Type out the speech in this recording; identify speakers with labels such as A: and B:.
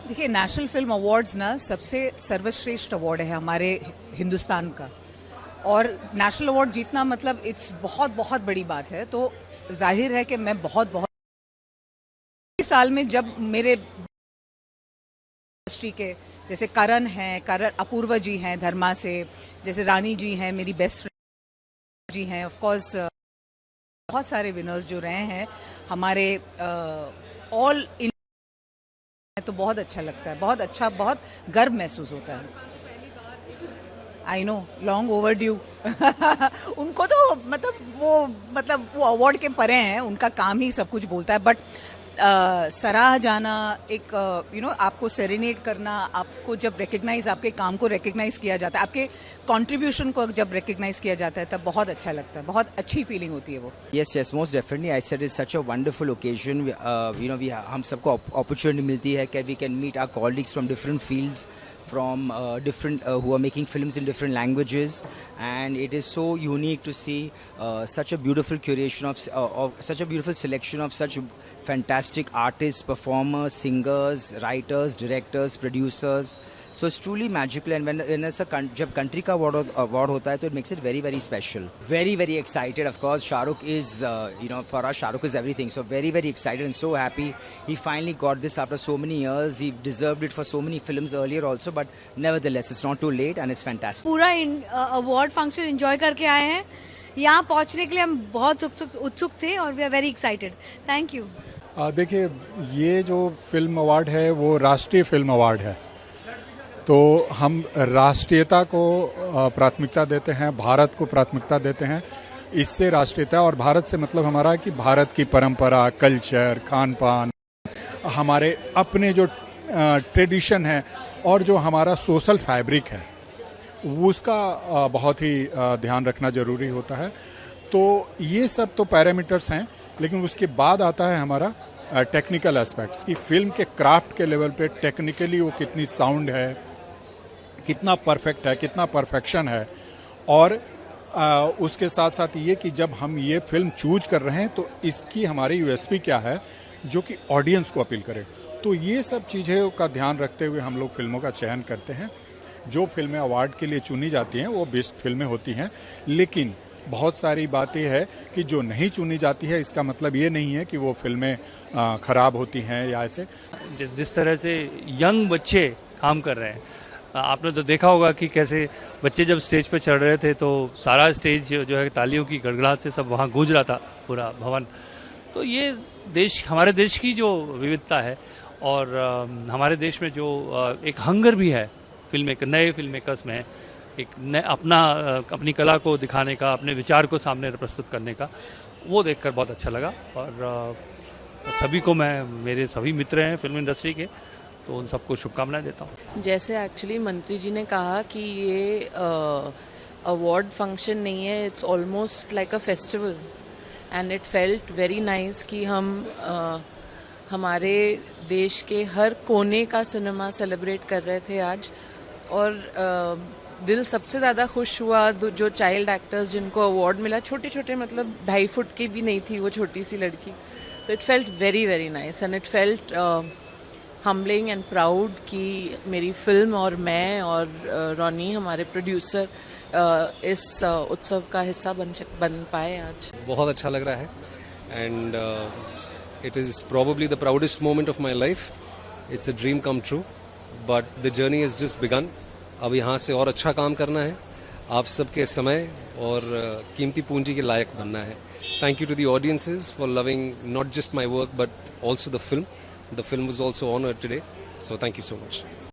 A: देखिए, national film awards ना सबसे सर्वश्रेष्ठ अवार्ड है हमारे हिंदुस्तान का, और नेशनल अवार्ड जीतना मतलब इट्स बहुत बहुत बड़ी बात है। तो जाहिर है कि मैं बहुत बहुत इस साल में जब मेरे इंडस्ट्री के जैसे करण अपूर्वा जी हैं धर्मा से, जैसे रानी जी हैं मेरी बेस्ट फ्रेंड जी हैं, ऑफ कोर्स बहुत सारे विनर्स जो रहे हैं हमारे ऑल इन, तो बहुत अच्छा लगता है, बहुत अच्छा, बहुत गर्व महसूस होता है। I know, long over due. उनको तो मतलब वो अवार्ड के परे हैं, उनका काम ही सब कुछ बोलता है। बट सराहा जाना, एक आपको सेरेनेट करना, आपको जब रिकग्नाइज, आपके काम को रिकग्नाइज किया जाता है, आपके कंट्रीब्यूशन को जब रिकग्नाइज किया जाता है, तब बहुत अच्छा लगता है, बहुत अच्छी फीलिंग होती है वो।
B: Yes, most definitely. I said it's such a wonderful occasion. हम सबको अपॉर्चुनिटी मिलती है कि we can meet our colleagues from different fields, from different who are making films in different languages, and it is so unique to see such a beautiful curation of such a beautiful selection of such fantastic artists, performers, singers, writers, directors, producers. So it's truly magical, and when it's जब country का award होता है, तो it makes it very very special. Very very excited. Of course, Shahrukh is for us Shahrukh is everything. So very very excited and so happy. He finally got this after so many years. He deserved it for so many films earlier also, but nevertheless it's not too late and it's fantastic.
C: पूरा award function enjoy करके आए हैं। यहाँ पहुँचने के लिए हम बहुत उत्सुक थे और we are very excited. Thank you.
D: देखिए, ये जो फिल्म अवार्ड है वो राष्ट्रीय फिल्म अवार्ड है, तो हम राष्ट्रीयता को प्राथमिकता देते हैं, भारत को प्राथमिकता देते हैं। इससे राष्ट्रीयता और भारत से मतलब हमारा कि भारत की परंपरा, कल्चर, खान पान, हमारे अपने जो ट्रेडिशन है और जो हमारा सोशल फैब्रिक है, उसका बहुत ही ध्यान रखना ज़रूरी होता है। तो ये सब तो पैरामीटर्स हैं, लेकिन उसके बाद आता है हमारा टेक्निकल एस्पेक्ट्स कि फिल्म के क्राफ्ट के लेवल पे टेक्निकली वो कितनी साउंड है, कितना परफेक्ट है, कितना परफेक्शन है। और उसके साथ साथ ये कि जब हम ये फिल्म चूज कर रहे हैं तो इसकी हमारी यूएसपी क्या है जो कि ऑडियंस को अपील करे। तो ये सब चीज़ें का ध्यान रखते हुए हम लोग फिल्मों का चयन करते हैं। जो फिल्में अवार्ड के लिए चुनी जाती हैं वो बेस्ट फिल्में होती हैं, लेकिन बहुत सारी बातें हैं कि जो नहीं चुनी जाती है, इसका मतलब ये नहीं है कि वो फिल्में ख़राब होती हैं या ऐसे।
E: जिस तरह से यंग बच्चे काम कर रहे हैं, आपने तो देखा होगा कि कैसे बच्चे जब स्टेज पे चढ़ रहे थे तो सारा स्टेज जो है तालियों की गड़गड़ाहट से सब वहाँ गूंज रहा था, पूरा भवन। तो ये हमारे देश की जो विविधता है, और हमारे देश में जो एक हंगर भी है नए फिल्म मेकर्स में, एक अपनी कला को दिखाने का, अपने विचार को सामने प्रस्तुत करने का, वो देखकर बहुत अच्छा लगा। और सभी को मेरे सभी मित्र हैं फिल्म इंडस्ट्री के, तो उन सबको शुभकामनाएं देता हूँ।
F: जैसे एक्चुअली मंत्री जी ने कहा कि ये अवार्ड फंक्शन नहीं है, it's almost like a festival, and it felt very nice कि हम हमारे देश के हर कोने का सिनेमा सेलिब्रेट कर रहे थे आज। और दिल सबसे ज़्यादा खुश हुआ जो चाइल्ड एक्टर्स जिनको अवार्ड मिला, छोटे छोटे, मतलब 2.5 फुट की भी नहीं थी वो छोटी सी लड़की। तो it felt very very nice, and it felt humbling and proud कि मेरी फिल्म और मैं और रॉनी हमारे प्रोड्यूसर इस उत्सव का हिस्सा बन पाए आज।
G: बहुत अच्छा लग रहा है, and it is probably the proudest moment of my life. It's a dream come true, but the journey is just begun. अब यहाँ से और अच्छा काम करना है, आप सबके समय और कीमती पूंजी के लायक बनना है। Thank you to the audiences for loving not just my work but also the film. The film was also honored today, so thank you so much.